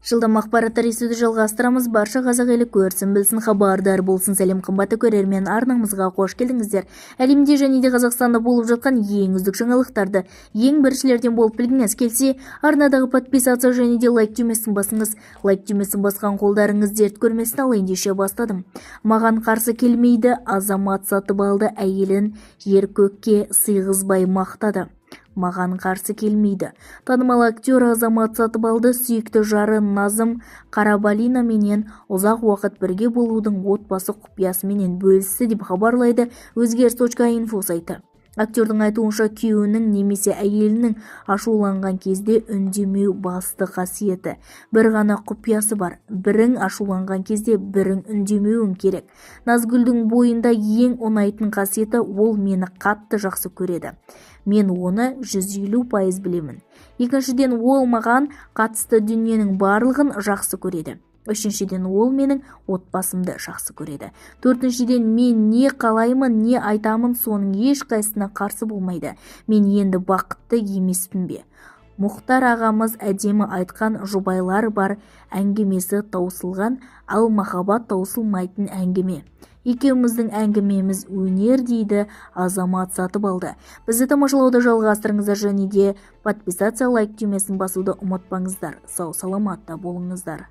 Жылдам ақпараттар естуді жалғастырамыз. Барша қазақ елі көрсін, білсін, хабардар болсын. Сәлем қымбатты көрермен, арнамызға қош келдіңіздер. Әлемде және де Қазақстанда болып жатқан ең үздік жаңалықтарды ең біріншілерден болып білгіңіз келсе, арнадағы подписация және де лайк түймесін басыңыз. Лайк түймесін басқан қолдарыңыз дерт көрмесін, ал ендеше бастадым. Маған қарсы келмейді, азамат сатып алды, әйелін жер көкке сыйғызбай мақтады. Маған қарсы келмейді. Танымал актер Азамат Сатыбалды сүйікті жары Назым Қарабалина менен ұзақ уақыт бірге болудың отбасы құпиясымен бөлісті деп хабарлайды өзгеріс.инфо сайты. Актердің айтуынша, күйеуінің немесе әйелінің ашуланған кезде үндемеу басты қасиеті. Бір ғана құпиясы бар. Бірің ашуланған кезде бірің үндемеуің керек. Назгүлдің бойында ең ұнайтын қасиеті ол мені қатты жақсы көреді. Мен оны 150% білемін. Екіншіден, ол маған қатысты дүниенің барлығын жақсы көреді. Үшіншіден, ол менің отбасымды жақсы көреді. Төртіншіден, мен не қалаймын, не айтамын, соның ешқайсысына қарсы болмайды. Мен енді бақытты емеспін бе? Мұхтар ағамыз әдемі айтқан жұбайлар бар әңгімесі таусылған, ал махаббат таусылмайтын әңгіме. Екеуміздің әңгімеміз өнер, дейді Азамат Сатыбалды. Бізді тамашалауды жалғастырыңыздар және де подписация, лайк түймесін басуды ұмытпаңыздар. Сау саламатта болыңыздар.